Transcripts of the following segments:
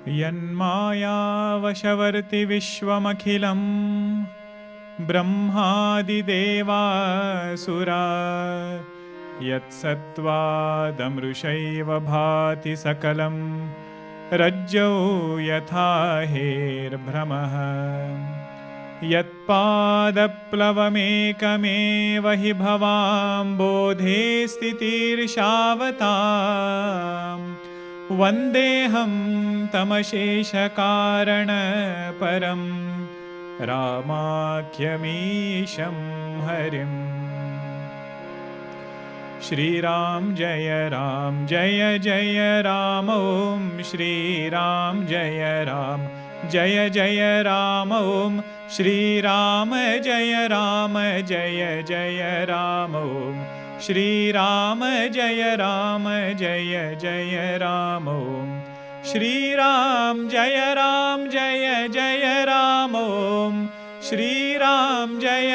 यन्मायावशवर्ति विश्वमखिलं ब्रह्मादिदेवासुरा यत्सत्त्वादमृषैव भाति सकलं रज्जौ यथा हेर्भ्रमः यत्पादप्लवमेकमेव हि भवाम्बोधे स्थितिर्षावताम् वन्देऽहं तमशेषकारणपरं रामाख्यमीशं हरिम्। श्रीराम जय जय राम ॐ श्रीराम जय जय राम ॐ श्रीराम जय जय राम ॐ श्रीराम जय जय राम ॐ श्रीराम जय जय राम ॐ श्रीराम जय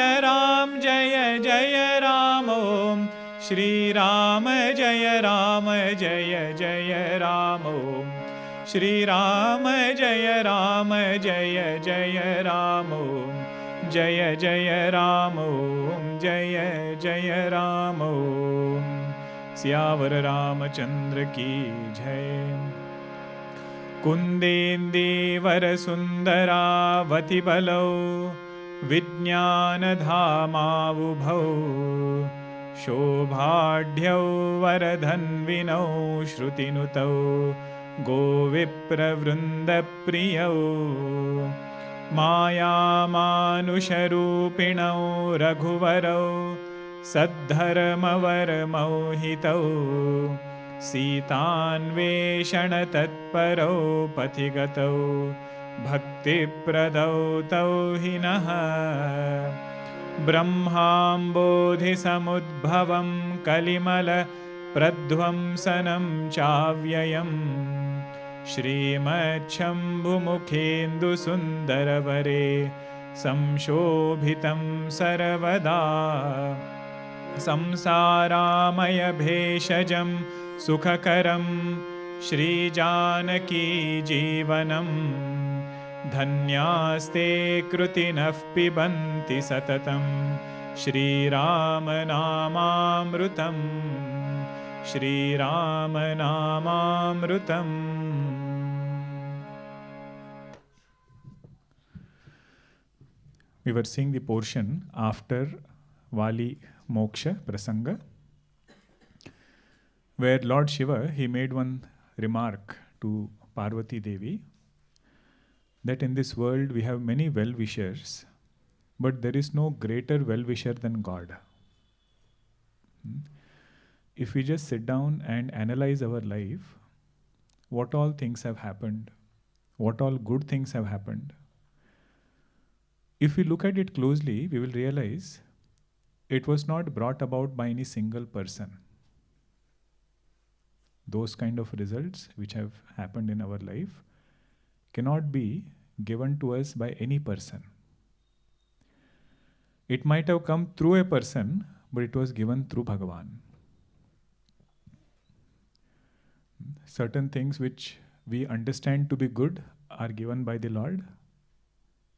जय राम ॐ श्रीराम जय जय राम ॐ श्रीराम जय जय राम ॐ जय राम ॐ जय राम ॐ। सियावर रामचंद्र की जय। कुंदेन्दीवर सुंदरावति बलौ विज्ञानधामावुभौ शोभाढ्यौ वरधन्विनौ श्रुतिनुतौ गोविप्रवृन्दप्रियौ मायामानुषरूपिणौ रघुवरौ सद्धर्मवरमौहितौ सीतान्वेषणतत्परौ पथिगतौ भक्तिप्रदौ तौ हि नः ब्रह्माम्बोधिसमुद्भवं कलिमलप्रध्वंसनं चाव्ययम् श्रीमच्छम्भुमुखेन्दुसुन्दरवरे संशोभितं सर्वदा संसारामयभेषजं सुखकरं श्रीजानकी जीवनं धन्यास्ते कृतिनः पिबन्ति सततं श्रीरामनामामृतम् श्रीरामनामामृतम्। We were seeing the portion after Vali Moksha Prasanga, where Lord Shiva, he made one remark to Parvati Devi that in this world we have many well-wishers, but there is no greater well-wisher than God. If we just sit down and analyze our life, what all things have happened, what all good things have happened, if we look at it closely, we will realize it was not brought about by any single person. Those kind of results which have happened in our life cannot be given to us by any person. It might have come through a person, but it was given through Bhagavan. Certain things which we understand to be good are given by the Lord,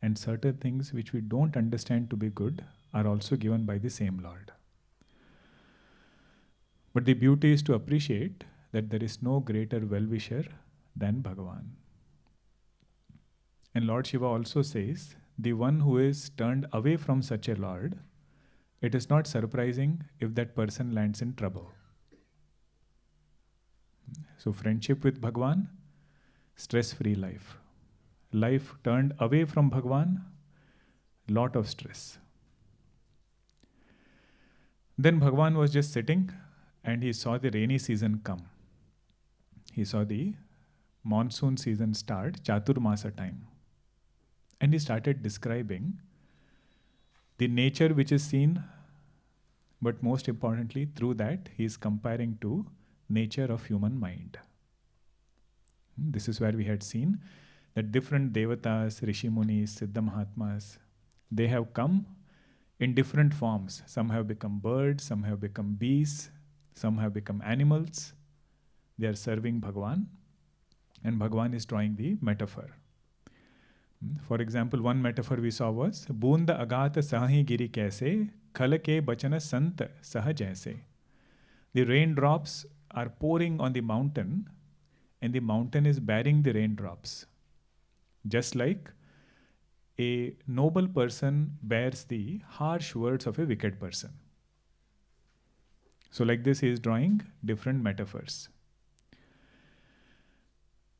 and certain things which we don't understand to be good are also given by the same Lord. But the beauty is to appreciate that there is no greater well-wisher than Bhagavan. And Lord Shiva also says, the one who is turned away from such a Lord, it is not surprising if that person lands in trouble. So friendship with Bhagavan, stress-free life. Life turned away from Bhagavan, lot of stress. Then Bhagavan was just sitting and he saw the rainy season come. He saw the monsoon season start, Chaturmasa time. And he started describing the nature which is seen, but most importantly, through that, he is comparing to nature of human mind. This is where we had seen that different devatas, rishi munis, siddha mahatmas, they have come in different forms. Some have become birds, some have become bees, some have become animals. They are serving Bhagavan. and Bhagwan is drawing the metaphor. For example, one metaphor we saw was Boond agat sahi giri kaise, khal ke bachana sant sah jaise. The raindrops are pouring on the mountain, and the mountain is bearing the raindrops. Just like a noble person bears the harsh words of a wicked person. So like this, he is drawing different metaphors.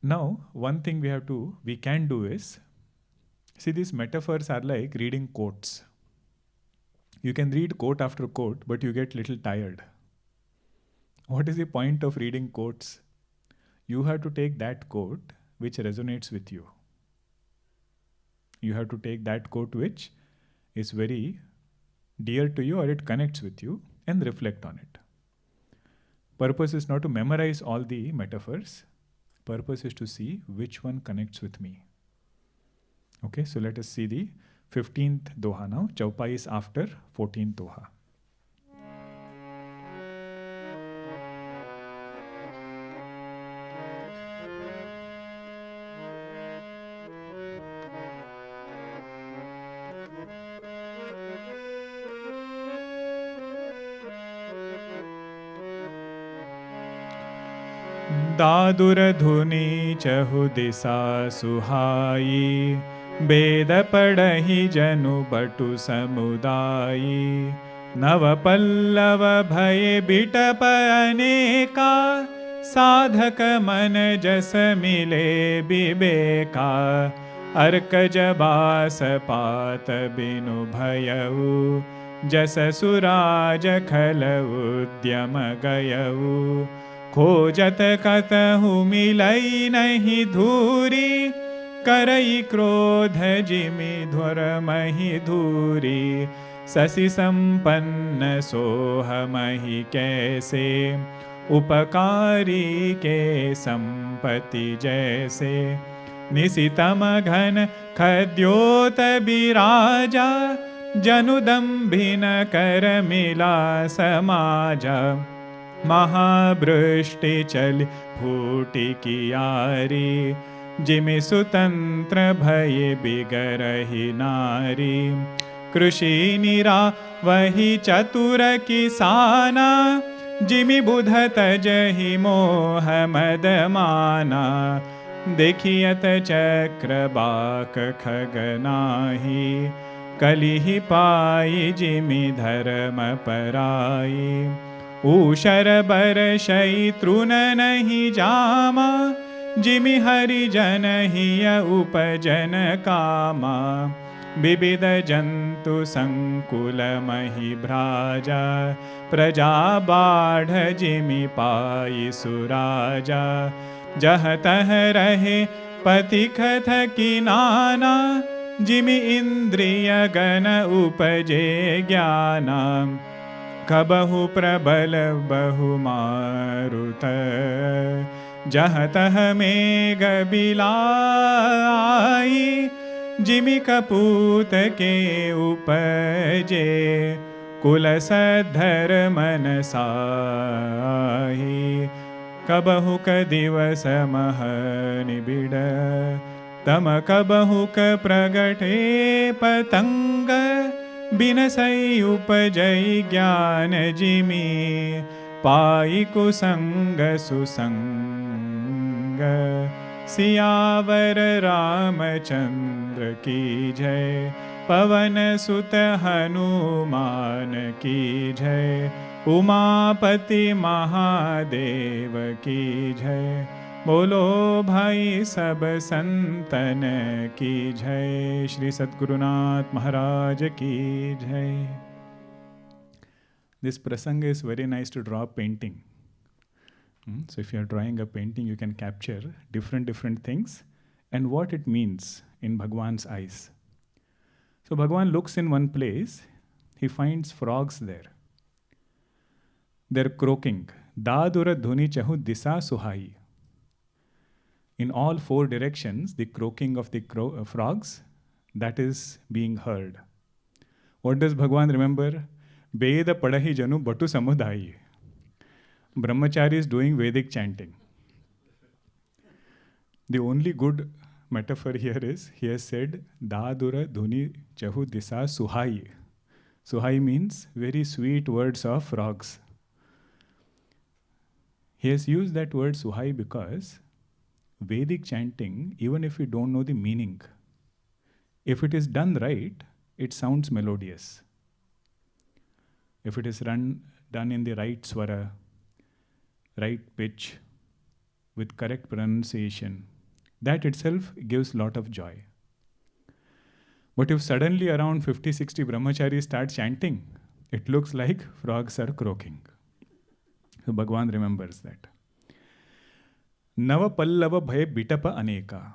Now, one thing we can do is, see, these metaphors are like reading quotes. You can read quote after quote, but you get little tired. What is the point of reading quotes? You have to take that quote which resonates with you. You have to take that quote which is very dear to you or it connects with you and reflect on it. Purpose is not to memorize all the metaphors. Purpose is to see which one connects with me. Okay, so let us see the 15th Doha now. Chaupai is after 14th Doha. दादुर धुनि चहु दिशा सुहाई, वेद पढ़हि जनु बटु समुदायी। नव पल्लव भय बिटप अनेका, साधक मन जस मिले विवेका। अर्क जबास पात बिनु भयउ, जस सुराज खल उद्यम गयउ। खोजत कतहु मिलई नहीं धूरी, करई क्रोध जिमि ध्वर महि धूरी। शशि संपन्न सोहमहि कैसे, उपकारी के संपत्ति जैसे। निशितम घन खद्योत बिराजा, जनुदम्भिन कर मिला समाजा। महावृष्टि चल फूटी कियारी, जिमि सुतंत्र भय बिगरहि नारी। कृषि निरा वही चतुर किसाना, जिमि बुध तजहि मोह मद माना। देखियत चक्र बाक खगनाही, कलिहि पाई जिमि धर्म पराई। ऊषर बरषई तृण नहीं जामा, जिमि हरिजन हिय उपजन कामा। विविध जंतु संकुल महि भ्राजा, प्रजा बाढ़ जिमि पाई सुराजा। जह तह रहे पथिक थकी नाना, जिमि इंद्रिय गण उपजे ज्ञाना। कबहु प्रबल बहु मारुत, जहाँ तह मेघ बिलाई। जिमि कपूत के उपजे, कुल सद्धर मन साही। कबहु क दिवस मह निबिड़, तम कबहु क प्रगटे पतंग। बिनसई उपजई ज्ञान जिमि, पाई कुसंग सुसंग। सियावर रामचंद्र की जय, पवन सुत हनुमान की जय। उमापति महादेव की जय, बोलो भाई सब संतन की जय। श्री सद्गुरुनाथ महाराज की जय। This prasanga is very nice to draw painting. So if you are drawing a painting, you can capture different things and what it means in Bhagwan's eyes. So Bhagwan looks in one place, he finds frogs there. They're croaking. Dadura dhuni chahu disa suhai. In all four directions, the croaking of the frogs, that is being heard. What does Bhagwan remember? Veda padahi janu batu samudai. Brahmachari is doing Vedic chanting. The only good metaphor here is, he has said, Dadura Dhuni Chahu Disa Suhai. Suhai means very sweet words of frogs. He has used that word Suhai because Vedic chanting, even if we don't know the meaning, if it is done right, it sounds melodious. If it is done in the right swara, right pitch, with correct pronunciation, that itself gives lot of joy. But if suddenly around 50-60 brahmacharis start chanting, it looks like frogs are croaking. So Bhagwan remembers that. Nava pallava bhaya bitapa aneka.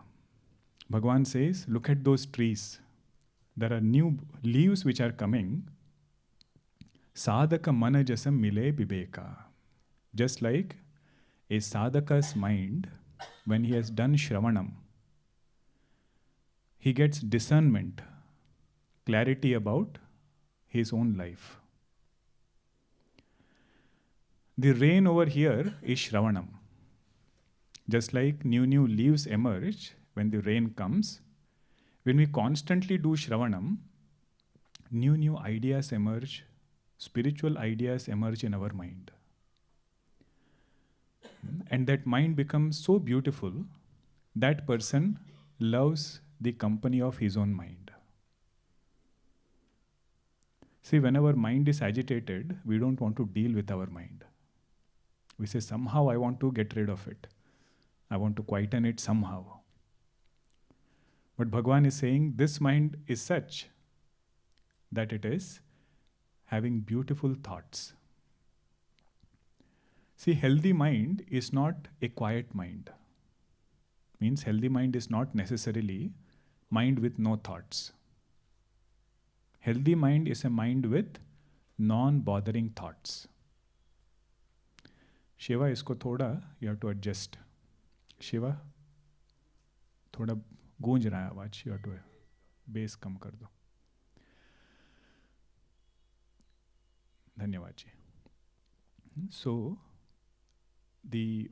Bhagwan says, look at those trees. There are new leaves which are coming. Sadhaka manajasam mile bibeka. Just like a sadhaka's mind, when he has done shravanam, he gets discernment, clarity about his own life. The rain over here is shravanam. Just like new leaves emerge when the rain comes, when we constantly do shravanam, new ideas emerge, spiritual ideas emerge in our mind. And that mind becomes so beautiful, that person loves the company of his own mind. See, when our mind is agitated, we don't want to deal with our mind. We say, somehow I want to get rid of it. I want to quieten it somehow. But Bhagwan is saying, this mind is such that it is having beautiful thoughts. See, healthy mind is not a quiet mind. Means healthy mind is not necessarily mind with no thoughts. Healthy mind is a mind with non-bothering thoughts. Shiva, isko thoda, you have to adjust. Shiva, thoda गूंज रहा है आवाज, you have to base कम कर दो. धन्यवाद जी. So, the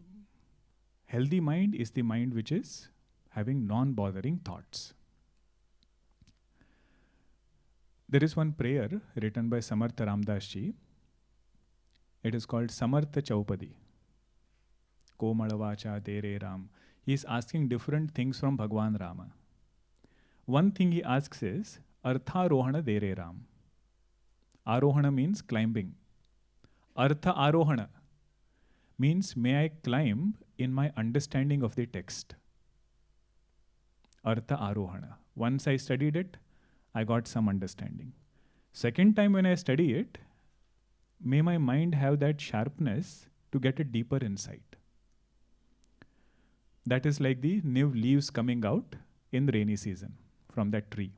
healthy mind is the mind which is having non-bothering thoughts. There is one prayer written by Samartha Ramdas ji. It is called Samartha Chaupadi. Komalavacha Dere Ram. He is asking different things from Bhagwan Rama. One thing he asks is, Artha Rohana Dere Ram. Arohana means climbing. Artha Arohana means, may I climb in my understanding of the text. Artha Arohana. Once I studied it, I got some understanding. Second time when I study it, may my mind have that sharpness to get a deeper insight. That is like the new leaves coming out in the rainy season from that tree.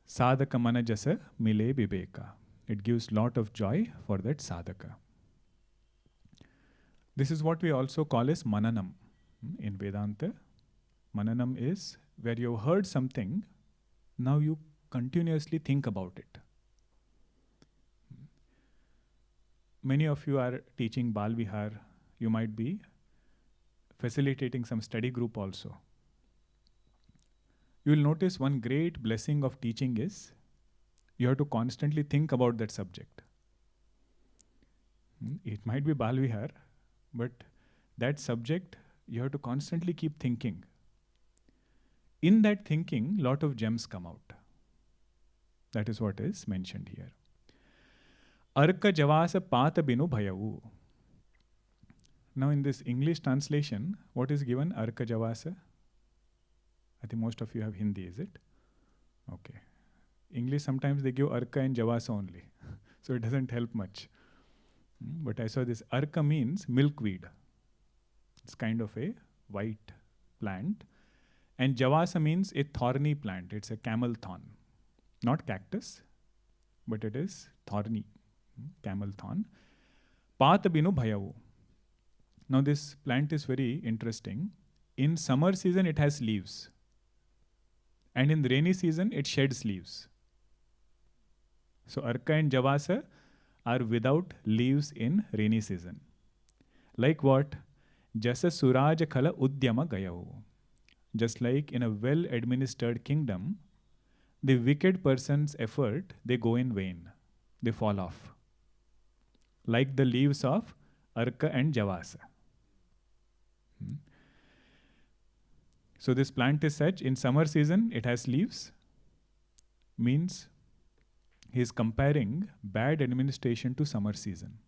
Sadhaka manajasa mile bibeka. It gives lot of joy for that sadhaka. This is what we also call as mananam. In Vedanta, mananam is where you heard something, now you continuously think about it. Many of you are teaching Bal Vihar. You might be facilitating some study group also. You will notice one great blessing of teaching is you have to constantly think about that subject. It might be Bal Vihar, but that subject you have to constantly keep thinking. In that thinking, lot of gems come out. That is what is mentioned here. Arka javasa pata binu bhayavu. Now in this English translation, what is given? Arka javasa. I think most of you have Hindi, is it? Okay. English sometimes they give Arka and Javasa only. So it doesn't help much. But I saw this Arka means milkweed. It's kind of a white plant. And Javasa means a thorny plant. It's a camel thorn. Not cactus, but it is thorny. Camel thorn. Pata binu bhayavu. Now this plant is very interesting. In summer season it has leaves. And in the rainy season it sheds leaves. So Arka and Javasa are without leaves in rainy season. Like what? Jasa suraj khala udyama gayahu. Just like in a well-administered kingdom, the wicked person's effort, they go in vain. They fall off. Like the leaves of Arka and Javasa. So this plant is such, in summer season, it has leaves. Means he is comparing bad administration to summer season.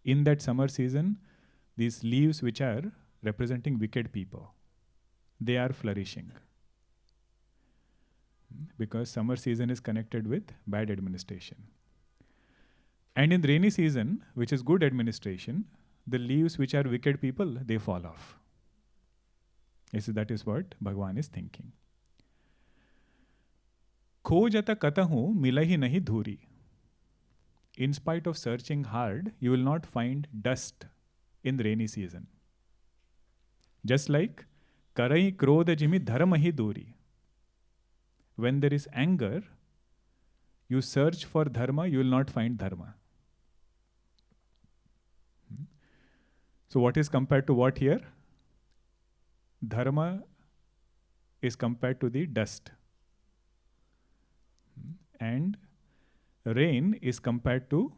In that summer season, these leaves which are representing wicked people, they are flourishing. Because summer season is connected with bad administration. And in rainy season, which is good administration, the leaves which are wicked people, they fall off. Yes, that is what Bhagavan is thinking. Khojata katahu milahi nahi dhuri. In spite of searching hard, you will not find dust in rainy season. Just like karai krodha jimi dharmahi duri. When there is anger, you search for dharma, you will not find dharma. So what is compared to what here? Dharma is compared to the dust. And rain is compared to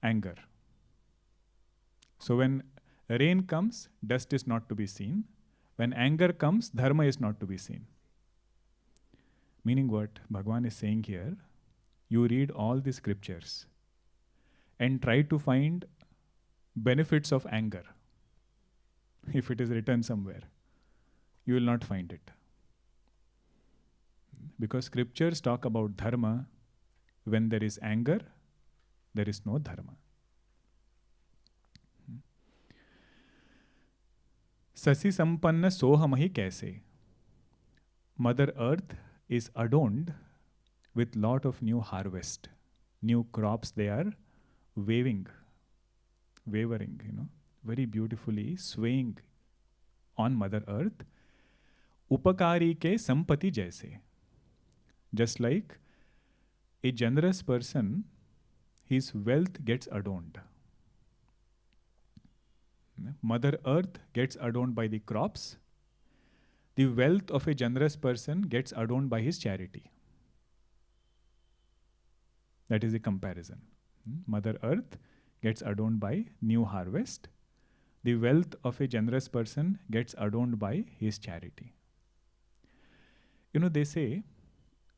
anger. So when rain comes, dust is not to be seen. When anger comes, dharma is not to be seen. Meaning what Bhagavan is saying here, you read all the scriptures and try to find benefits of anger. If it is written somewhere, you will not find it. Because scriptures talk about dharma. When there is anger, there is no dharma. Sasi sampanna sohamahi kaise. Mother Earth is adorned with lot of new harvest. New crops, they are wavering, very beautifully swaying on Mother Earth. Upakari ke sampati jaise. Just like a generous person, his wealth gets adorned. Mother Earth gets adorned by the crops. The wealth of a generous person gets adorned by his charity. That is the comparison. Mother Earth gets adorned by new harvest. The wealth of a generous person gets adorned by his charity. They say,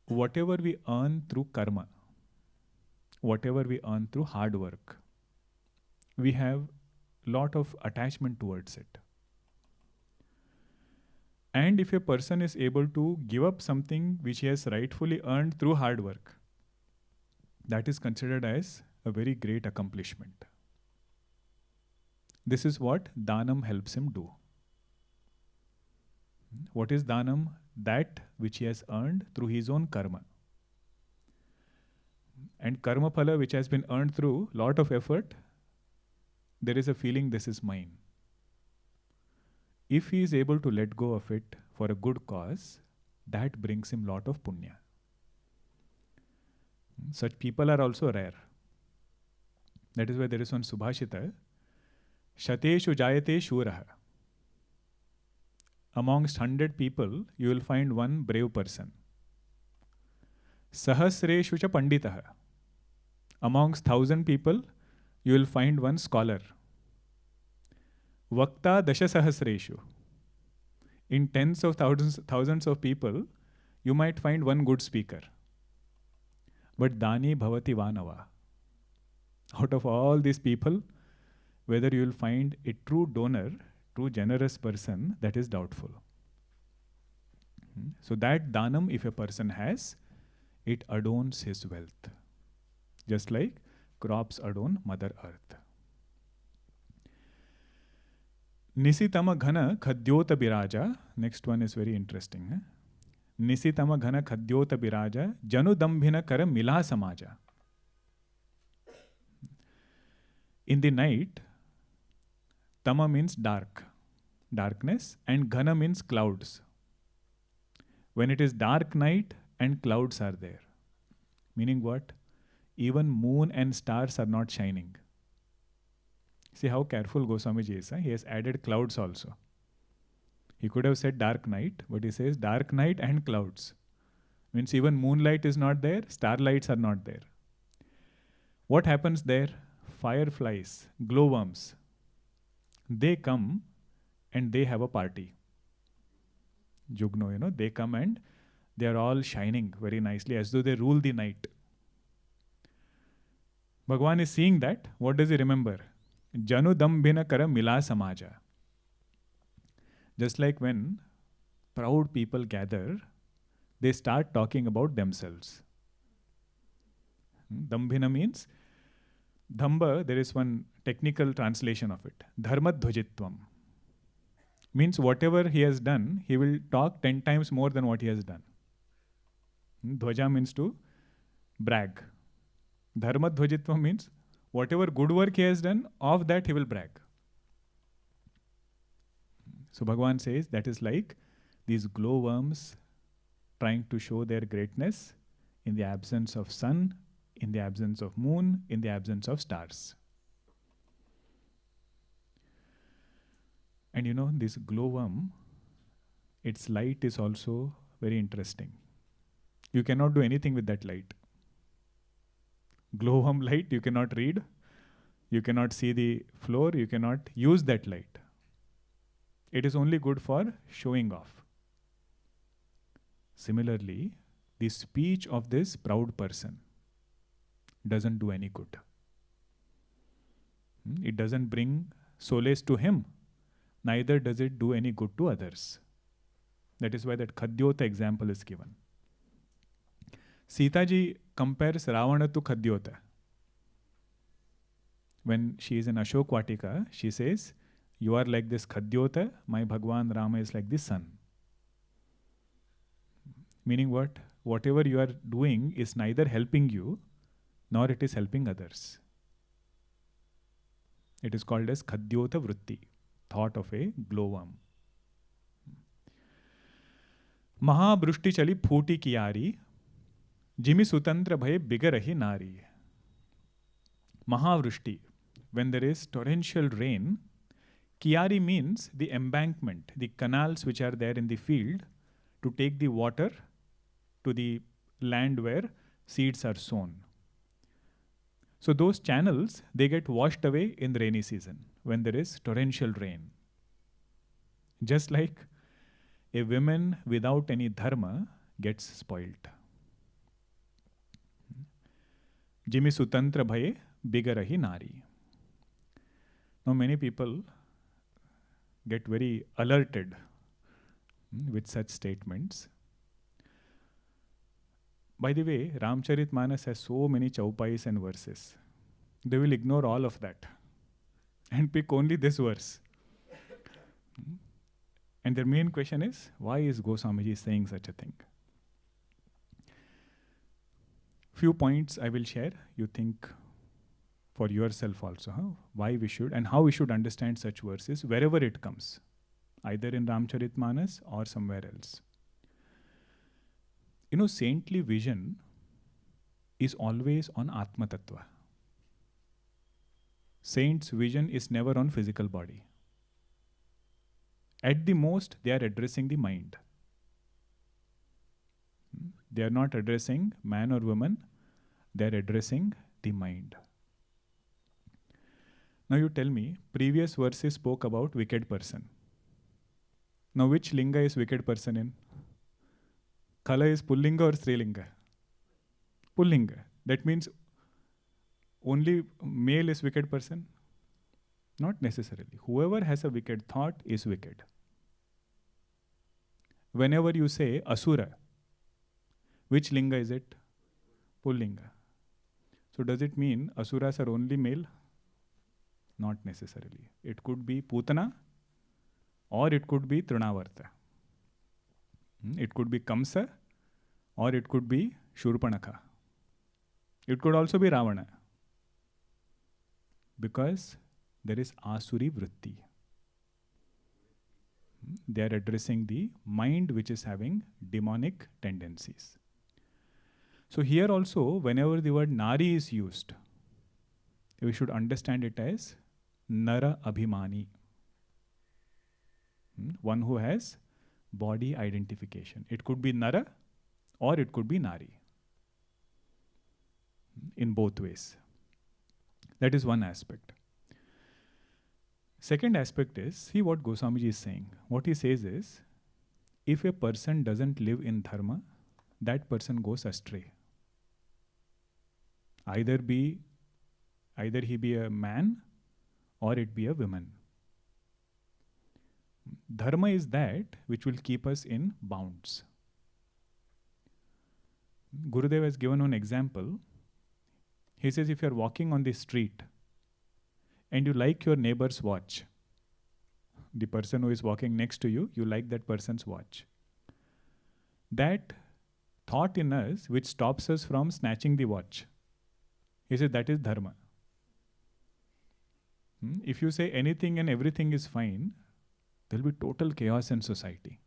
whatever we earn through karma, whatever we earn through hard work, we have lot of attachment towards it. And if a person is able to give up something which he has rightfully earned through hard work, that is considered as a very great accomplishment. This is what Danam helps him do. What is Danam? That which he has earned through his own karma. And karma phala which has been earned through lot of effort, there is a feeling this is mine. If he is able to let go of it for a good cause, that brings him lot of punya. Such people are also rare. That is why there is one Subhashita, Shateshu Jayate Shuraha. Amongst 100 people, you will find one brave person. Sahasreshu cha Panditaha. Amongst 1,000 people, you will find one scholar. Vakta Dasha Sahasreshu. In tens of thousands of people, you might find one good speaker. But Dani Bhavati Vanava. Out of all these people, whether you will find a true donor, true generous person, that is doubtful. So that Danam, if a person has, it adorns his wealth. Just like crops adorn Mother Earth. Nisitama Ghana Khadyota Biraja. Next one is very interesting. Nisitama Ghana Khadyota Biraja Janudambhina Kara Mila Samaja. In the night, Tama means dark, darkness, and Ghana means clouds. When it is dark night and clouds are there. Meaning what? Even moon and stars are not shining. See how careful Goswamiji is. He has added clouds also. He could have said dark night, but he says dark night and clouds. Means even moonlight is not there, starlights are not there. What happens there? Fireflies, glowworms, they come and they have a party. Jugno, they come and they are all shining very nicely as though they rule the night. Bhagwan is seeing that. What does he remember? Janu dambhina kara mila samaja. Just like when proud people gather, they start talking about themselves. Dambhina means, Dhamba, there is one technical translation of it. Dharmadhvajitvam. Means whatever he has done, he will talk 10 times more than what he has done. Dhvaja means to brag. Dharmadhvajitvam means whatever good work he has done, of that he will brag. So Bhagavan says that is like these glowworms trying to show their greatness in the absence of sun, in the absence of moon, in the absence of stars. And this glowworm, its light is also very interesting. You cannot do anything with that light. Glowworm light, you cannot read, you cannot see the floor, you cannot use that light. It is only good for showing off. Similarly, the speech of this proud person doesn't do any good. It doesn't bring solace to him, neither does it do any good to others. That is why that Khadyota example is given. Sita ji compares Ravana to Khadyota. When she is in Ashok Vatika, she says, you are like this Khadyota, my Bhagwan Rama is like the sun. Meaning what? Whatever you are doing is neither helping you, nor it is helping others. It is called as Khadyota Vritti, thought of a glowworm. Mahabrushti chali phuti kiyari, Jimi sutantra bhaye bigarahi nari. Mahavrushti, when there is torrential rain, Kiyari means the embankment, the canals which are there in the field to take the water to the land where seeds are sown. So those channels, they get washed away in the rainy season when there is torrential rain. Just like a woman without any dharma gets spoilt. Jimi sutantra bhaye bigarahi nari. Now many people get very alerted with such statements. By the way, Ramcharitamanas has so many chaupais and verses. They will ignore all of that and pick only this verse. And their main question is, why is Goswamiji saying such a thing? Few points I will share. You think for yourself also, why we should and how we should understand such verses wherever it comes, either in Ramcharitamanas or somewhere else. Saintly vision is always on Atma Tattva. Saint's vision is never on physical body. At the most, they are addressing the mind. They are not addressing man or woman, they are addressing the mind. Now you tell me, previous verses spoke about wicked person. Now which linga is wicked person in? Kala is Pullinga or Strilinga? Pullinga. That means only male is wicked person? Not necessarily. Whoever has a wicked thought is wicked. Whenever you say Asura, which linga is it? Pullinga. So does it mean Asuras are only male? Not necessarily. It could be Putana or it could be Trinavarta. It could be Kamsa or it could be Shurpanakha. It could also be Ravana. Because there is Asuri Vritti. They are addressing the mind which is having demonic tendencies. So here also, whenever the word Nari is used, we should understand it as Nara Abhimani. One who has body identification. It could be Nara or it could be Nari. In both ways. That is one aspect. Second aspect is, see what Goswamiji is saying. What he says is, if a person doesn't live in dharma, that person goes astray. Either he be a man or it be a woman. Dharma is that which will keep us in bounds. Gurudev has given one example. He says, if you are walking on the street and you like your neighbor's watch, the person who is walking next to you, you like that person's watch. That thought in us which stops us from snatching the watch, he said that is dharma. If you say anything and everything is fine, there will be total chaos in society.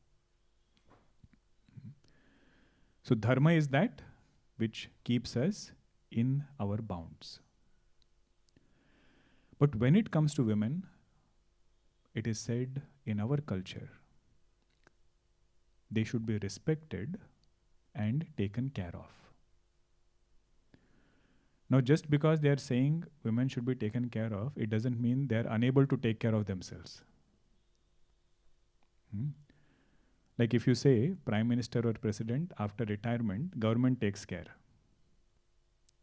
So dharma is that which keeps us in our bounds. But when it comes to women, it is said in our culture, they should be respected and taken care of. Now, just because they are saying women should be taken care of, it doesn't mean they are unable to take care of themselves. Like if you say Prime Minister or President, after retirement, government takes care.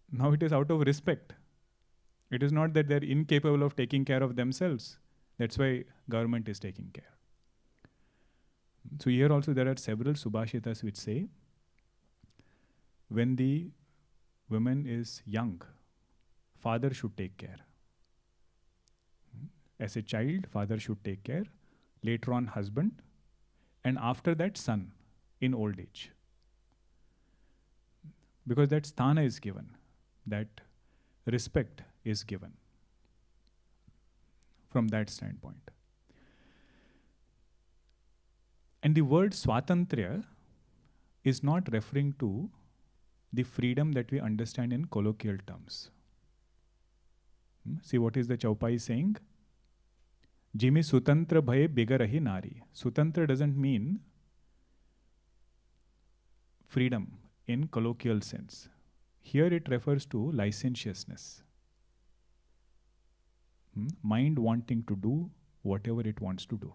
Now it is out of respect. It is not that they are incapable of taking care of themselves. That's why government is taking care. So here also there are several Subhashitas which say, when the woman is young, father should take care. As a child, father should take care. Later on, husband. And after that, son in old age. Because that sthana is given. That respect is given. From that standpoint. And the word swatantriya is not referring to the freedom that we understand in colloquial terms. See what is the Chaupai saying? Jimi sutantra bhaye bigarahi nari. Sutantra doesn't mean freedom in colloquial sense. Here it refers to licentiousness. Mind wanting to do whatever it wants to do.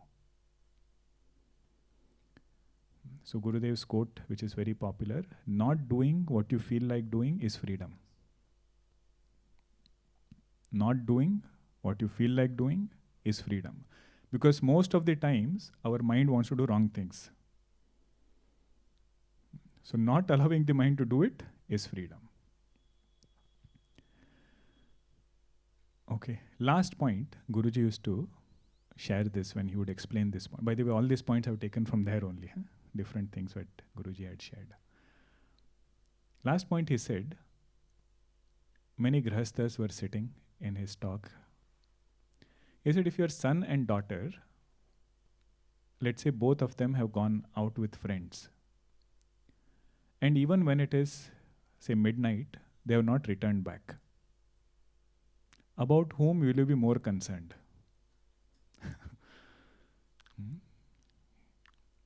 So Gurudev's quote, which is very popular, not doing what you feel like doing is freedom. Not doing what you feel like doing is freedom. Because most of the times, our mind wants to do wrong things. So not allowing the mind to do it is freedom. Okay, last point, Guruji used to share this when he would explain this point. By the way, all these points I've taken from there only. Different things that Guruji had shared. Last point he said, many grihasthas were sitting in his talk. He said, if your son and daughter, let's say both of them have gone out with friends, and even when it is, say, midnight, they have not returned back, about whom will you be more concerned?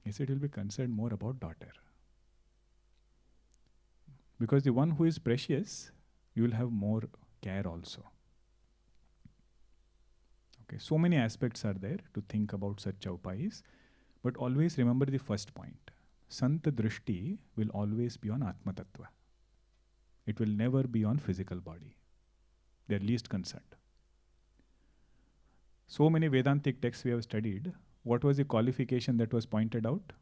He said he'll be concerned more about daughter. Because the one who is precious, you will have more care also. Okay, so many aspects are there to think about such chaupais, but always remember the first point. Sant Drishti will always be on Atma Tattva. It will never be on physical body. They are least concerned. So many Vedantic texts we have studied. What was the qualification that was pointed out?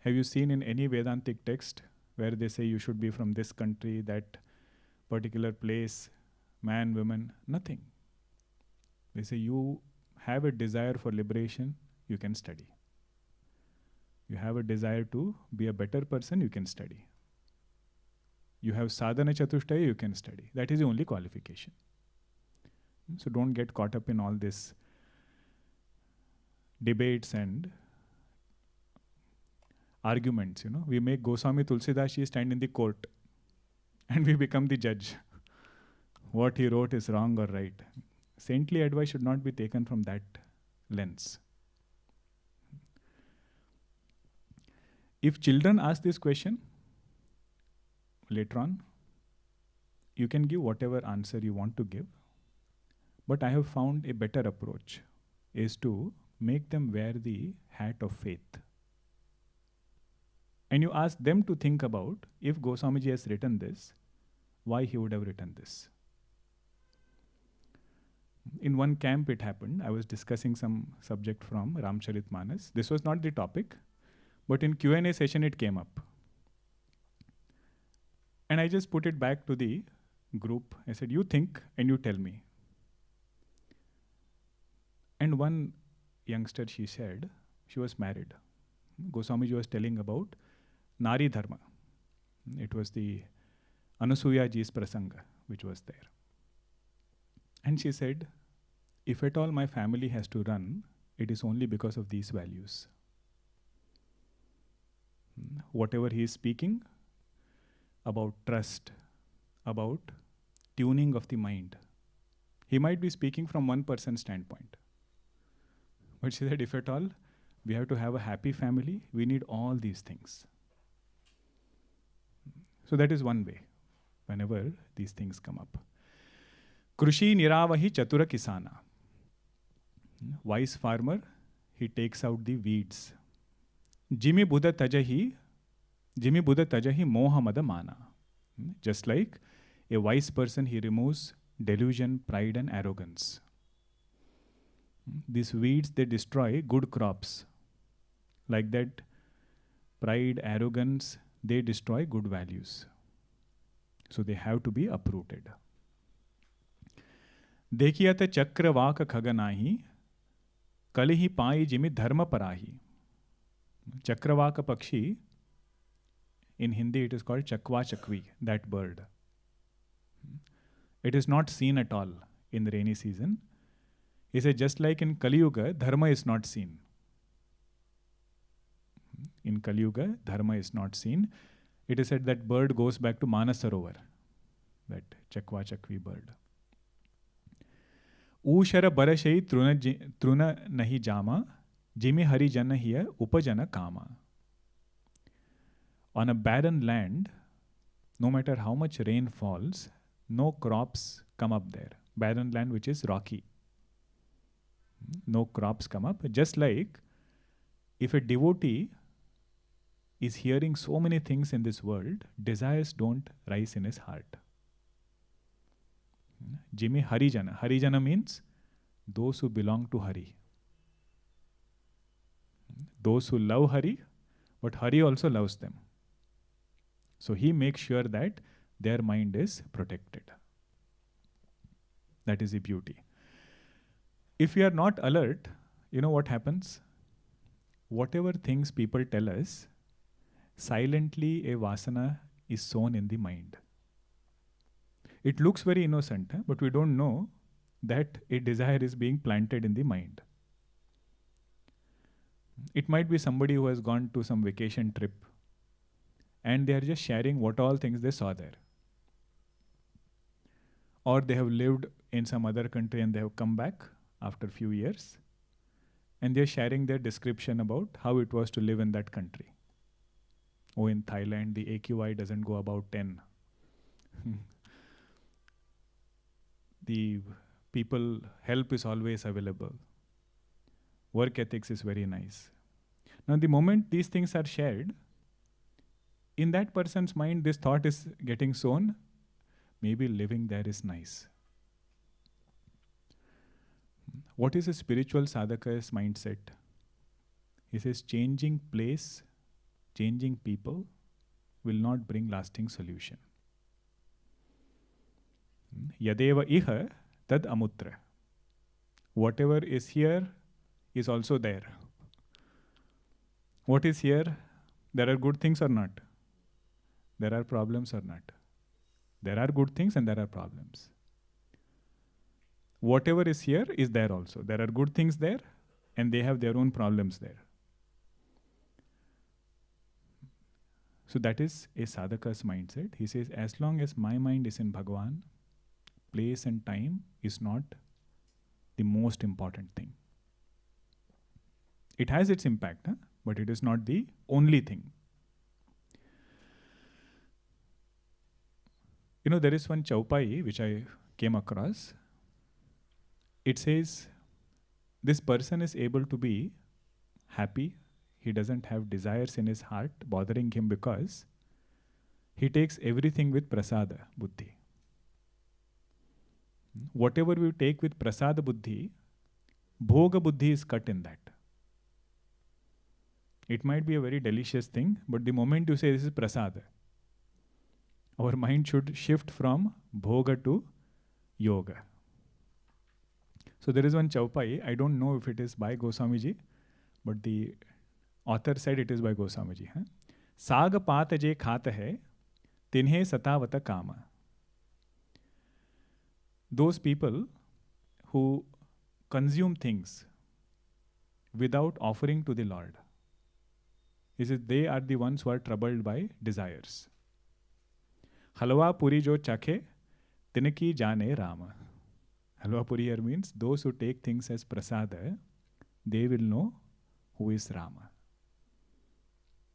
Have you seen in any Vedantic text where they say you should be from this country, that particular place, man, woman? Nothing. They say you have a desire for liberation, you can study. You have a desire to be a better person, you can study. You have sadhana chatushtaya, you can study. That is the only qualification. So don't get caught up in all this debates and arguments. We make Goswami Tulsidashi stand in the court and we become the judge. What he wrote is wrong or right. Saintly advice should not be taken from that lens. If children ask this question later on, you can give whatever answer you want to give. But I have found a better approach is to make them wear the hat of faith. And you ask them to think about, if Goswamiji has written this, why he would have written this. In one camp it happened, I was discussing some subject from Ramcharitamanas. This was not the topic, but in Q&A session it came up. And I just put it back to the group. I said, you think and you tell me. And one youngster, she said, she was married. Goswamiji was telling about Nari Dharma. It was the Anasuya ji's prasanga which was there. And she said, if at all my family has to run, it is only because of these values. Whatever he is speaking about trust, about tuning of the mind, he might be speaking from one person's standpoint. But she said, if at all we have to have a happy family, we need all these things. So that is one way, whenever these things come up. Krushi niravahi chatura kisana. Wise farmer, he takes out the weeds. Jimi buddha tajahi moha mada mana. Just like a wise person, he removes delusion, pride and arrogance. These weeds, they destroy good crops. Like that, pride, arrogance, they destroy good values. So they have to be uprooted. Dekhiyate chakra vaka khaganahi, kalihi pai jimi dharma parahi. Chakravaka pakshi, in Hindi it is called chakwa chakvi, that bird. It is not seen at all in the rainy season. He said, just like in Kali Yuga, dharma is not seen. In Kali Yuga, dharma is not seen. It is said that bird goes back to Manasarovar, that chakwa chakvi bird. Ushara barashai truna nahi jama, jimi hari jana hiya upajana kama. On a barren land, no matter how much rain falls, no crops come up there. Barren land which is rocky. No crops come up. Just like if a devotee is hearing so many things in this world, desires don't rise in his heart. Jimi Harijana. Harijana means those who belong to Hari. Those who love Hari, but Hari also loves them. So he makes sure that their mind is protected. That is the beauty. If we are not alert, you know what happens? Whatever things people tell us, silently a vasana is sown in the mind. It looks very innocent, but we don't know that a desire is being planted in the mind. It might be somebody who has gone to some vacation trip and they are just sharing what all things they saw there. Or they have lived in some other country and they have come back after a few years and they are sharing their description about how it was to live in that country. Oh, in Thailand, the AQI doesn't go about 10. The people help is always available. Work ethics is very nice. Now, the moment these things are shared, in that person's mind, this thought is getting sown, maybe living there is nice. What is a spiritual sadhaka's mindset? He says, changing place, changing people will not bring lasting solution. Yadeva iha tad amutra. Whatever is here is also there. What is here? There are good things or not? There are problems or not? There are good things and there are problems. Whatever is here is there also. There are good things there and they have their own problems there. So that is a sadhaka's mindset. He says, as long as my mind is in Bhagavan, place and time is not the most important thing. It has its impact, but it is not the only thing. There is one chaupai which I came across. It says, this person is able to be happy. He doesn't have desires in his heart bothering him because he takes everything with prasada buddhi. Whatever we take with prasada buddhi, bhoga buddhi is cut in that. It might be a very delicious thing, but the moment you say this is prasada, our mind should shift from bhoga to yoga. So there is one chaupai, I don't know if it is by Goswamiji, but the author said it is by Goswamiji. Saga paata je khata hai, tinhe satavata kama. Those people who consume things without offering to the Lord, they are the ones who are troubled by desires. Halwa puri jo chakhe, tinaki jane Rama. Halwa puri here means those who take things as prasada, they will know who is Rama.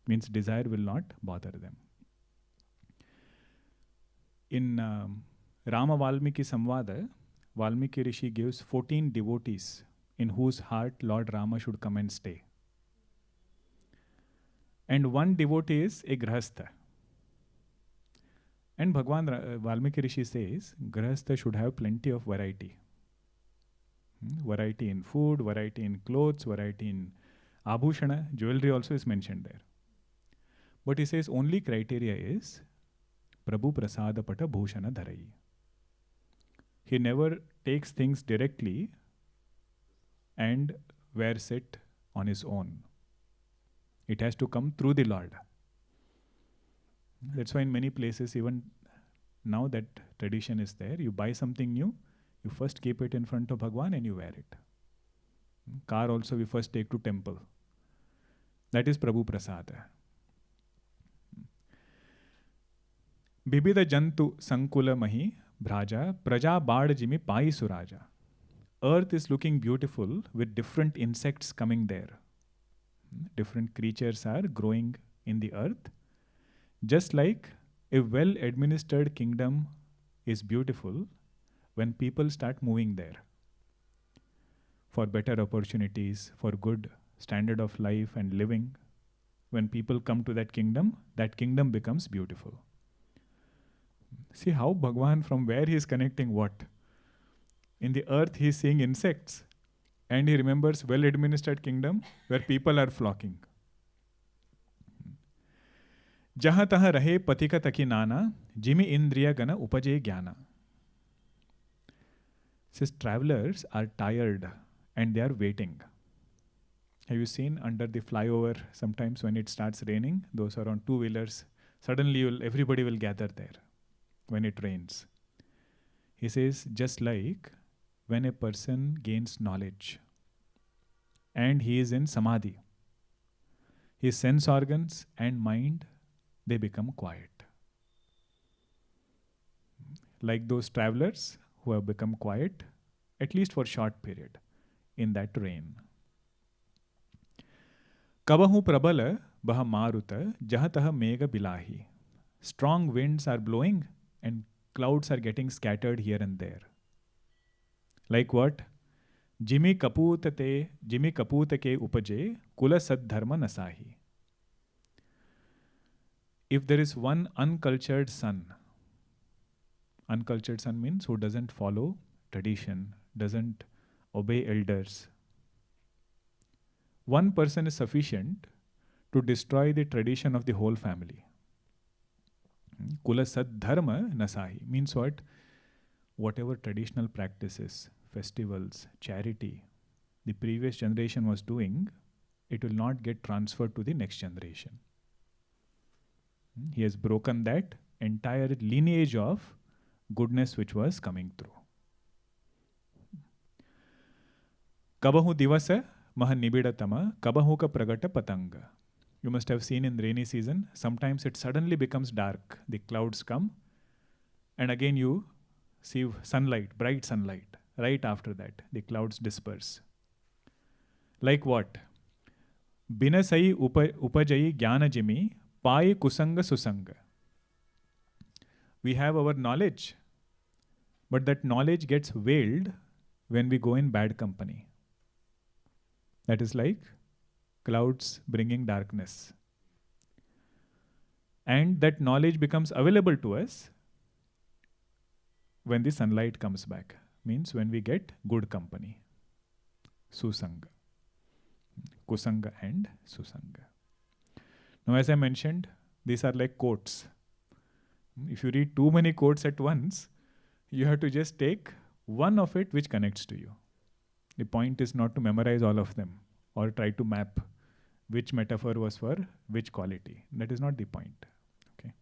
Means desire will not bother them. In Rama Valmiki Samvada, Valmiki Rishi gives 14 devotees in whose heart Lord Rama should come and stay. And one devotee is a grahastha. And Bhagwan Valmiki Rishi says, grahastha should have plenty of variety. Variety in food, variety in clothes, variety in abhushana, jewelry also is mentioned there. But he says only criteria is Prabhu Prasada Pata Bhushana Dharai. He never takes things directly and wears it on his own. It has to come through the Lord. That's why in many places, even now that tradition is there, you buy something new, you first keep it in front of Bhagwan and you wear it. Car also we first take to temple. That is Prabhu Prasada. Bibida Jantu Sankula Mahi Bhraja Praja Bad Jimi Pai Suraja. Earth is looking beautiful with different insects coming there. Different creatures are growing in the earth. Just like a well-administered kingdom is beautiful when people start moving there. For better opportunities, for good standard of life and living. When people come to that kingdom becomes beautiful. See how Bhagwan, from where he is connecting what? In the earth he is seeing insects. And he remembers well-administered kingdom where people are flocking. Jaha taha rahe patika taki nana, jimi indriya gana upaje jnana. Says travelers are tired and they are waiting. Have you seen under the flyover sometimes when it starts raining, those are on two-wheelers, suddenly everybody will gather there when it rains. He says just like when a person gains knowledge and he is in samadhi, his sense organs and mind, they become quiet. Like those travelers who have become quiet, at least for a short period, in that rain. Kabahu prabala baha maruta jahataha mega bilahi. Strong winds are blowing and clouds are getting scattered here and there. Like what? Jimi kaputake upaje kula saddharma nasahi. If there is one uncultured son means who doesn't follow tradition, doesn't obey elders. One person is sufficient to destroy the tradition of the whole family. Kula saddharma nasahi means what? Whatever traditional practices, festivals, charity the previous generation was doing, it will not get transferred to the next generation. He has broken that entire lineage of goodness which was coming through. Kabahu divasa mahanibidatama kabahu ka pragata patanga. You must have seen in rainy season, sometimes it suddenly becomes dark. The clouds come and again you see sunlight, bright sunlight. Right after that, the clouds disperse. Like what? Binasai upajayi jnanajimi pai kusanga susanga. We have our knowledge, but that knowledge gets veiled when we go in bad company. That is like clouds bringing darkness. And that knowledge becomes available to us when the sunlight comes back. Means when we get good company. Susanga. Kusanga and Susanga. Now, as I mentioned, these are like quotes. If you read too many quotes at once, you have to just take one of it which connects to you. The point is not to memorize all of them or try to map which metaphor was for which quality. That is not the point. Okay.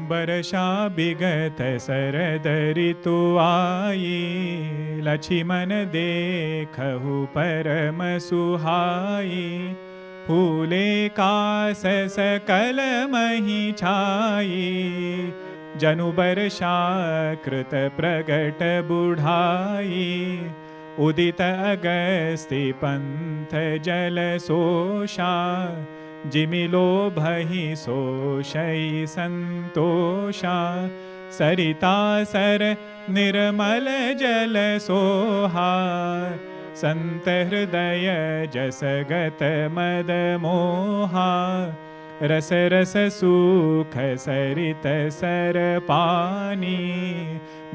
बरसा बिगत सरद ऋतु आई, लक्ष्मण देखहु परम सुहाई, फूले कास सकल मही छाई, जनु बरसा कृत प्रगट बुढ़ाई, उदित अगस्ति पंथ जल सोषा, जिमिलो भहि सोषई संतोषा, सरिता सर निर्मल जल सोहा, संत हृदय जसगत मद मोहा, रस रस सुख सरित सर पानी,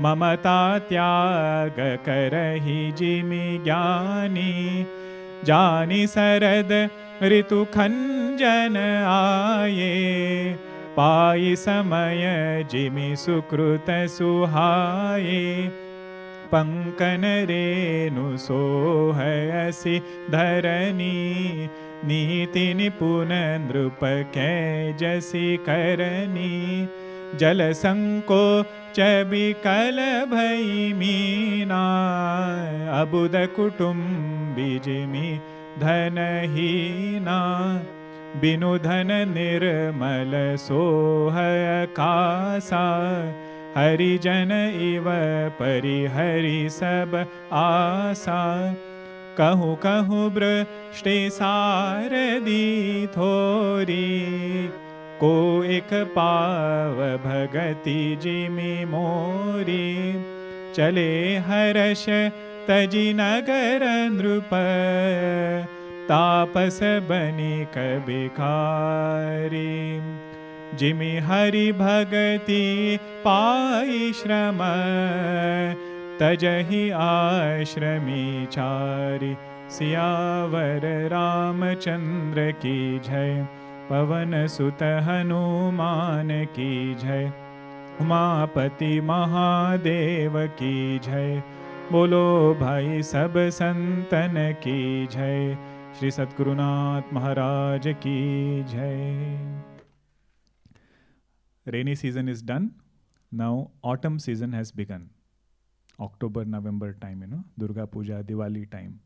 ममता त्याग करहि जिमि ज्ञानी, जानि सरद ऋतु खंजन आये, पाई समय जिमि सुकृत सुहाये, पंकन रेणु सोहयसि धरनी, नीति निपुण नृप कै जसि करनी, जल संकोच बिकल भई मीना, अबुद कुटुम्बी जिमि धनहीना, बिनु धन निर्मल सोह कासा, हरिजन इव परिहरि सब आसा, कहूँ कहूँ वृष्टि सारदी थोरी, को एक पाव भगति जिमि मोरी, चले हर्ष तजि नगर नृप, तापस बनिक भिखारी, जिमि हरि भगति पाई श्रम, तजहि आश्रमी चारि, सियावर रामचंद्र की जय, पवन सुत हनुमान की जय, उमापति महादेव की जय, बोलो भाई सब संतन की जय, श्री सद्गुरुनाथ महाराज की जय. Rainy season is done. Now autumn season has begun. October, November time, Durga Puja, Diwali time.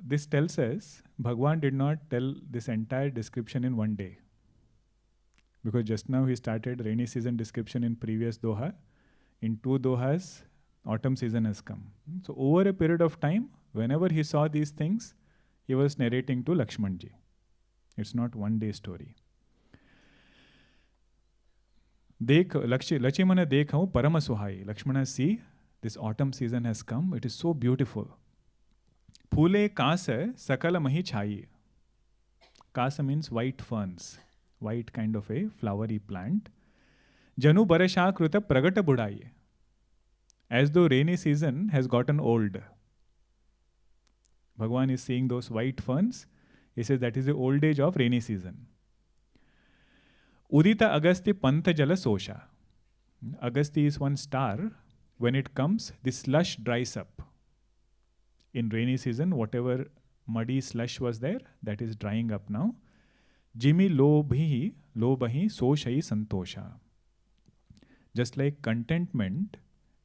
This tells us Bhagwan did not tell this entire description in one day. Because just now he started rainy season description in previous Doha. In 2 Dohas, autumn season has come. So over a period of time, whenever he saw these things, he was narrating to Lakshmanji. It's not one day story. Lakshmana dekhau parama suhai. Lakshmana, see, this autumn season has come. It is so beautiful. Phule kasa sakala mahi chai. Kasa means white ferns. White kind of a flowery plant. Janu barasha kruta pragata budai. As though rainy season has gotten old. Bhagwan is seeing those white ferns. He says that is the old age of rainy season. Udita Agasti Pantha Jala Sosha. Agasti is one star. When it comes, the slush dries up. In rainy season, whatever muddy slush was there, that is drying up now. Jimi lobahi soshai santosha. Just like contentment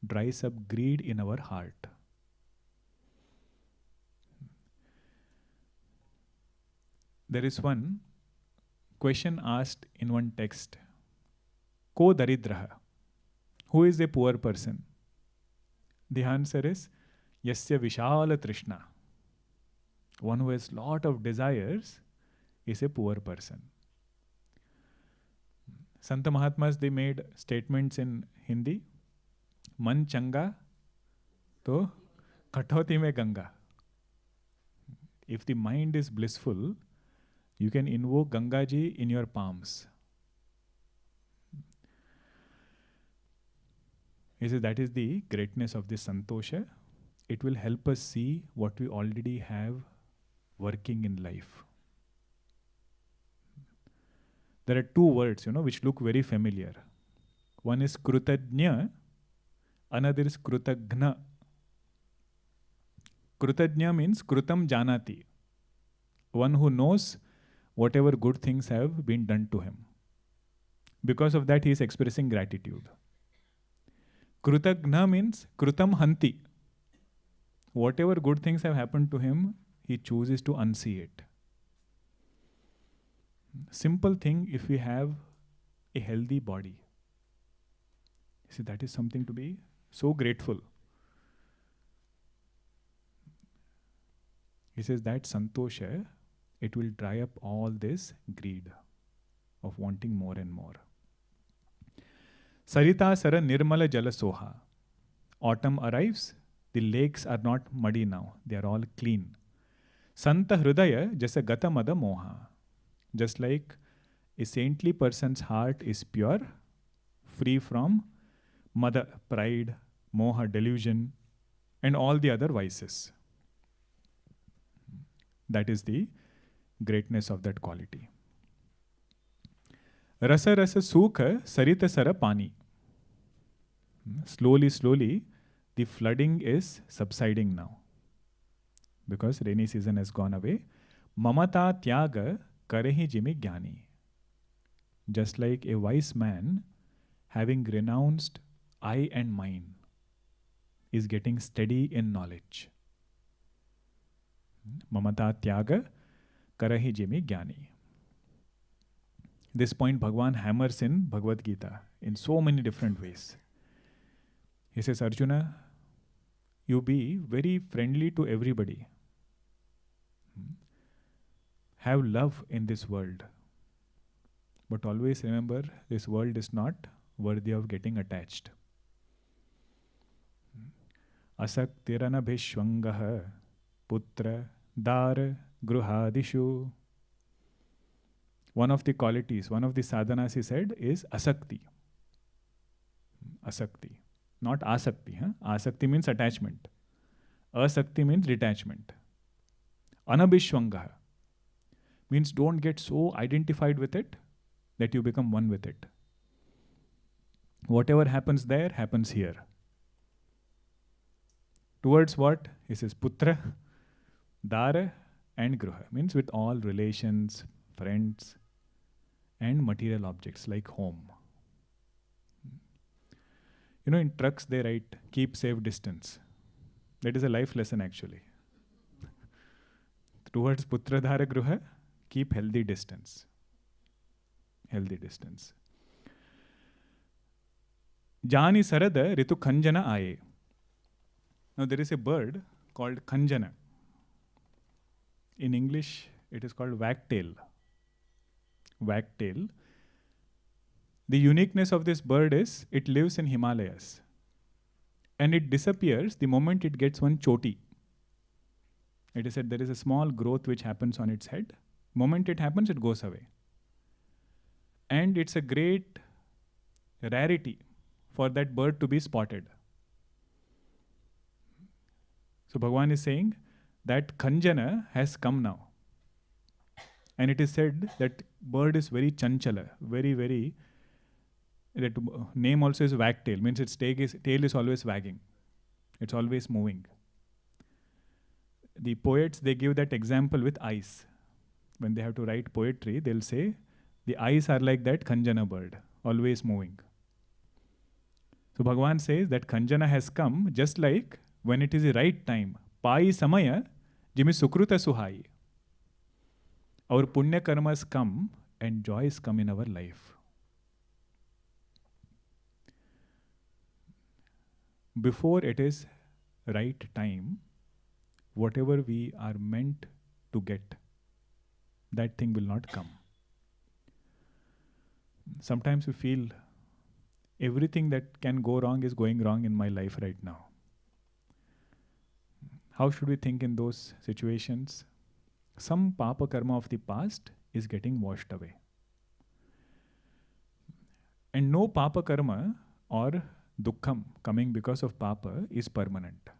dries up greed in our heart. There is one question asked in one text. Ko daridraha? Who is a poor person? The answer is Yasya Vishala Trishna. One who has lot of desires is a poor person. Santa Mahatmas, they made statements in Hindi. Man changa to kathauti mein Ganga. If the mind is blissful, you can invoke Ganga ji in your palms. He says that is the greatness of this Santosha. It will help us see what we already have working in life. There are two words, which look very familiar. One is Krutajna, another is Krutagna. Krutajna means Krutam Janati. One who knows whatever good things have been done to him. Because of that, he is expressing gratitude. Krutagna means Krutam Hanti. Whatever good things have happened to him, he chooses to unsee it. Simple thing, if we have a healthy body. See, that is something to be so grateful. He says that Santosha, it will dry up all this greed of wanting more and more. Sarita Sara Nirmala Jala Soha. Autumn arrives, the lakes are not muddy now, they are all clean. Santa Hrudaya Jasa Gata Mada Moha. Just like a saintly person's heart is pure, free from mada, pride, moha, delusion, and all the other vices. That is the greatness of that quality. Rasa rasa sukha sarita sara pani. Slowly, slowly, the flooding is subsiding now. Because rainy season has gone away. Mamata tyaga karehi jimi jnani. Just like a wise man, having renounced I and mine, is getting steady in knowledge. Mamata tyaga karahi jimi jnani. This point Bhagwan hammers in Bhagavad Gita in so many different ways. He says, Arjuna, you be very friendly to everybody. Have love in this world. But always remember, this world is not worthy of getting attached. Asaktirana bhishwangaha putra dar gruhadishu. One of the qualities, one of the sadhanas he said is asakti. Asakti. Not asakti. Asakti means attachment. Asakti means detachment. Anabhishwangaha means don't get so identified with it that you become one with it. Whatever happens there, happens here. Towards what? He says putra, dara and gruha. Means with all relations, friends and material objects like home. In trucks they write, keep safe distance. That is a life lesson actually. Towards putra, dara, gruha, keep healthy distance. Healthy distance. Jani sarada ritu khanjana aaye. Now there is a bird called khanjana. In English, it is called wagtail. Wagtail. The uniqueness of this bird is it lives in Himalayas. And it disappears the moment it gets one choti. It is said there is a small growth which happens on its head. Moment it happens, it goes away. And it's a great rarity for that bird to be spotted. So Bhagavan is saying that Khanjana has come now. And it is said that bird is very chanchala, very, very, that name also is wagtail, means its tail is always wagging. It's always moving. The poets, they give that example with eyes. When they have to write poetry, they'll say, the eyes are like that Khanjana bird, always moving. So Bhagavan says that Khanjana has come just like when it is the right time. Pai samaya jimi sukruta suhai. Our punya karmas come and joys come in our life. Before it is right time, whatever we are meant to get, that thing will not come. Sometimes we feel everything that can go wrong is going wrong in my life right now. How should we think in those situations? Some papa karma of the past is getting washed away. And no papa karma or dukkham coming because of papa is permanent.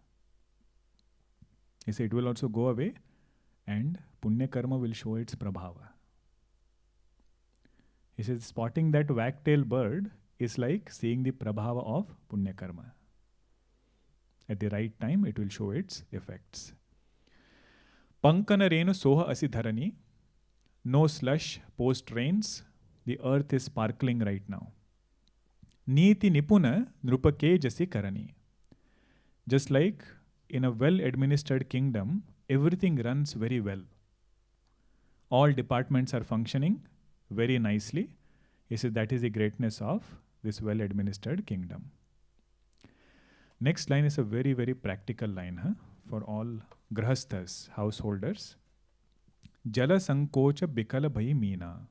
He said it will also go away and punya karma will show its prabhava. He says spotting that wag-tailed bird is like seeing the prabhava of punya karma. At the right time, it will show its effects. Pankana renu soha asi dharani. No slush post rains. The earth is sparkling right now. Niti nipuna nrupake jasi karani. Just like in a well-administered kingdom, everything runs very well. All departments are functioning very nicely. He says that is the greatness of this well-administered kingdom. Next line is a very, very practical line for all grahasthas, householders. Jala sankocha bikala bhai meena.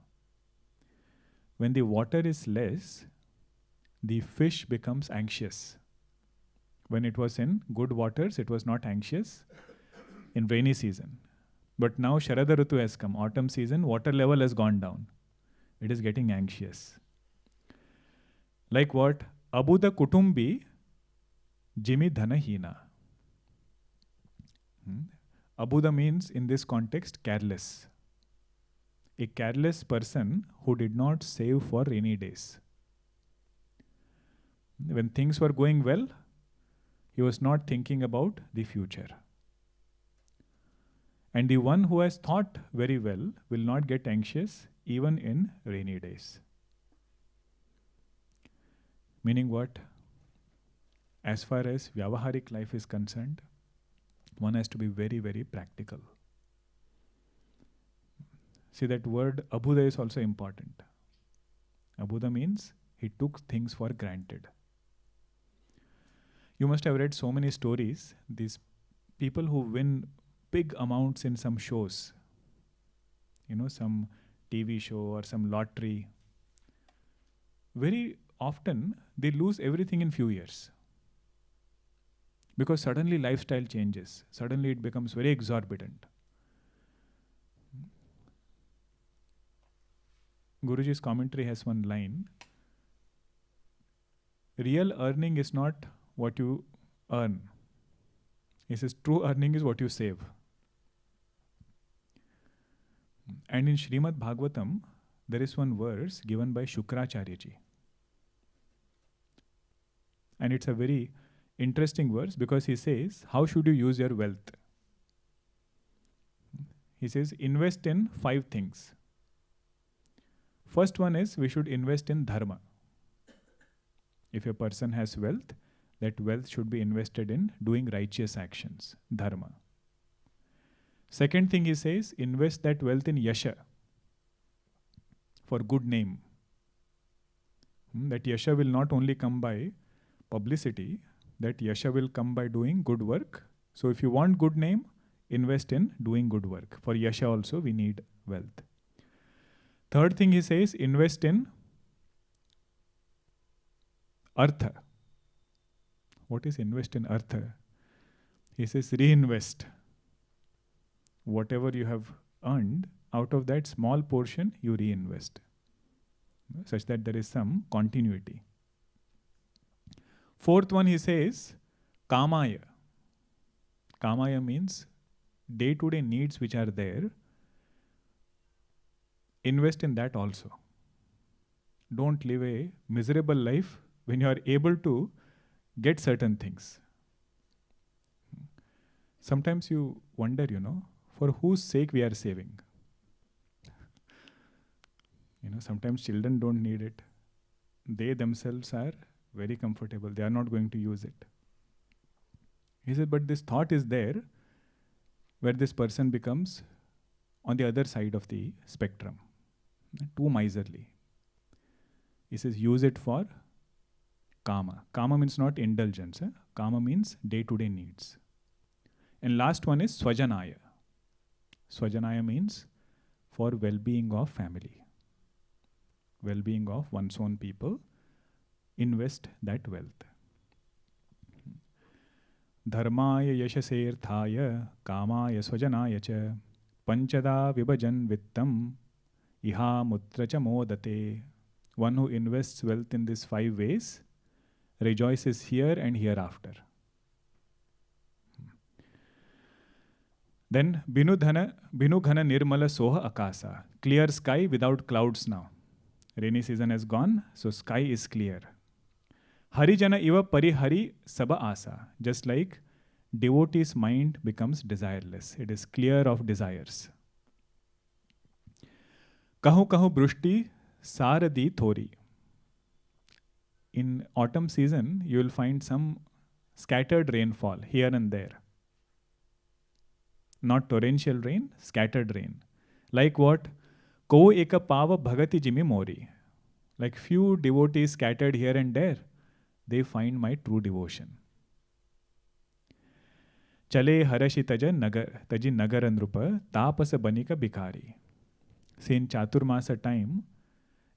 When the water is less, the fish becomes anxious. When it was in good waters, it was not anxious in rainy season. But now Sharada Ritu has come, autumn season, water level has gone down. It is getting anxious. Like what? Abuda kutumbi jimi dhanahina. Abuda means in this context careless. A careless person who did not save for rainy days. When things were going well, he was not thinking about the future. And the one who has thought very well will not get anxious even in rainy days. Meaning what? As far as Vyavaharik life is concerned, one has to be very, very practical. See, that word Abuda is also important. Abuda means he took things for granted. You must have read so many stories. These people who win big amounts in some shows, some TV show or some lottery, very often they lose everything in few years. Because suddenly lifestyle changes. Suddenly it becomes very exorbitant. Guruji's commentary has one line. Real earning is not what you earn. He says true earning is what you save. And in Srimad Bhagavatam, there is one verse given by Shukracharya ji. And it's a very interesting verse because he says, how should you use your wealth? He says, invest in 5 things. First one is we should invest in dharma. If a person has wealth, that wealth should be invested in doing righteous actions, dharma. Second thing he says, invest that wealth in yasha, for good name. That yasha will not only come by publicity, that yasha will come by doing good work. So if you want good name, invest in doing good work. For yasha also we need wealth. Third thing he says, invest in artha. What is invest in artha? He says reinvest. Whatever you have earned, out of that small portion you reinvest, such that there is some continuity. Fourth one he says, kamaya. Kamaya means day-to-day needs which are there. Invest in that also. Don't live a miserable life when you are able to get certain things. Sometimes you wonder, for whose sake we are saving. Sometimes children don't need it. They themselves are very comfortable. They are not going to use it. He said, but this thought is there where this person becomes on the other side of the spectrum, too miserly. He says, use it for kama. Kama means not indulgence. Kama means day-to-day needs. And last one is swajanaya. Swajanaya means for well-being of family, well-being of one's own people. Invest that wealth. Dharmaya yashaserthaya kamaya swajanaya cha panchada vibhajan vittam iha mutra cha modate. One who invests wealth in these 5 ways rejoices here and hereafter. Then Binughana Nirmala Soha Akasa. Clear sky without clouds now. Rainy season has gone, so sky is clear. Harijana Iva Parihari Saba Asa. Just like devotee's mind becomes desireless. It is clear of desires. Kahu Kahu Brushti Saradi Thori. In autumn season, you will find some scattered rainfall here and there. Not torrential rain, scattered rain. Like what? Ko eka pava bhagati jimi mori. Like few devotees scattered here and there, they find my true devotion. Chale harashi taji nagarandrupa tapasa banika bikari. See, in Chaturmasa time,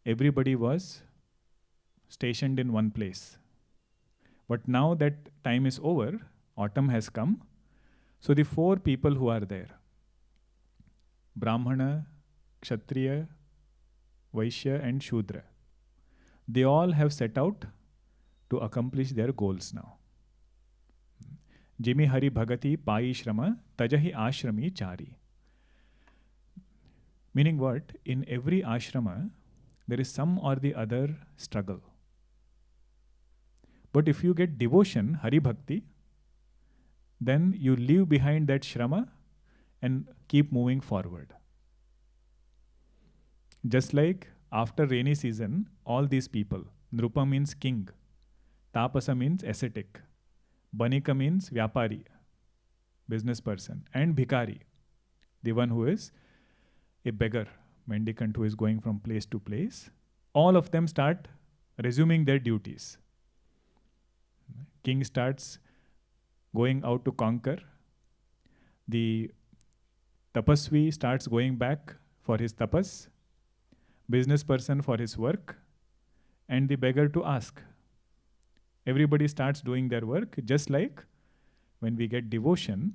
everybody was stationed in one place. But now that time is over, autumn has come. So the 4 people who are there, Brahmana, Kshatriya, Vaishya and Shudra, they all have set out to accomplish their goals now. Jimi Hari Bhagati Pai Shrama Tajahi Ashrami Chari. Meaning what? In every ashrama, there is some or the other struggle. But if you get devotion, Hari Bhakti, then you leave behind that shrama and keep moving forward. Just like after rainy season, all these people, Nrupa means king, Tapasa means ascetic, Banika means Vyapari, business person, and Bhikari, the one who is a beggar, mendicant who is going from place to place. All of them start resuming their duties. King starts going out to conquer. The tapasvi starts going back for his tapas, business person for his work, and the beggar to ask. Everybody starts doing their work, just like when we get devotion,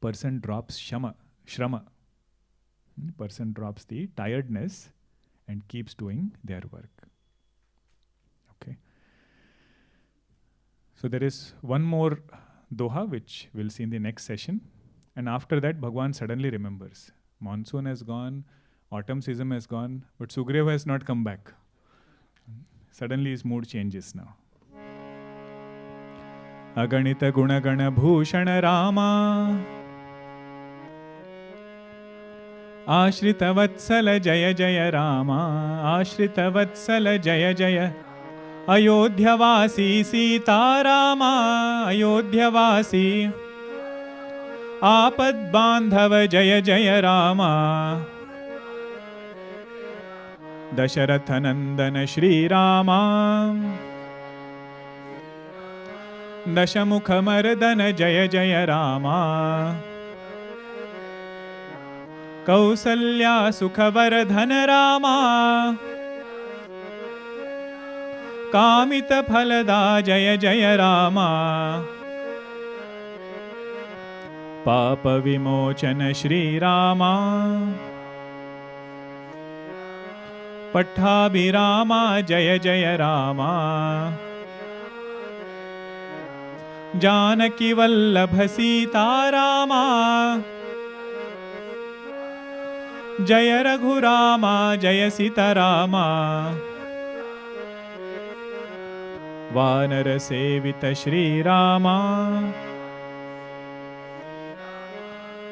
person drops shrama. Person drops the tiredness and keeps doing their work. Okay. So there is one more Doha, which we'll see in the next session. And after that, Bhagwan suddenly remembers. Monsoon has gone, autumn season has gone, but Sugriva has not come back. Suddenly his mood changes now. Aganita Gunagana Bhushana Rama Ashrita Vatsala Jaya Jaya Rama Ashrita Vatsala Jaya Jaya Ayodhyavasi Sita Rama Ayodhyavasi Apad Bandhava Jaya Jaya Rama Dasharatha Nandana Shri Rama Dashamukha Mardana Jaya Jaya Rama Kausalya Sukhavardhana Rama Kamita Phalada Jaya Jaya Rama Papa Vimochana Shri Rama Pattabhirama Jaya Jaya Rama Janaki Vallabha Sita Rama Jaya Raghurama Jaya Sita Rama Vanara Sevita Shri Rama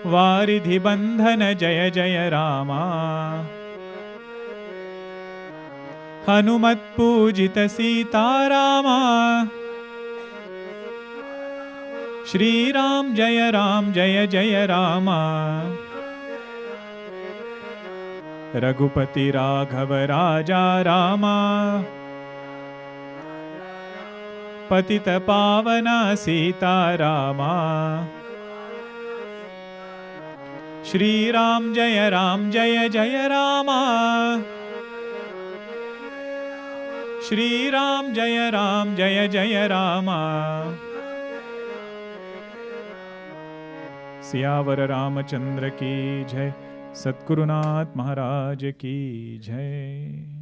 Varidhi Bandhana Jaya Jaya Rama Hanumat पूजित सीतारामा। श्री राम जय जय रामा। रघुपति राघव राजा रामा। पतित पावन सीतारामा। श्री राम जय जय रामा। श्री राम जय जय रामा। सियावर रामचंद्र की जय। सद्गुरुनाथ महाराज की जय।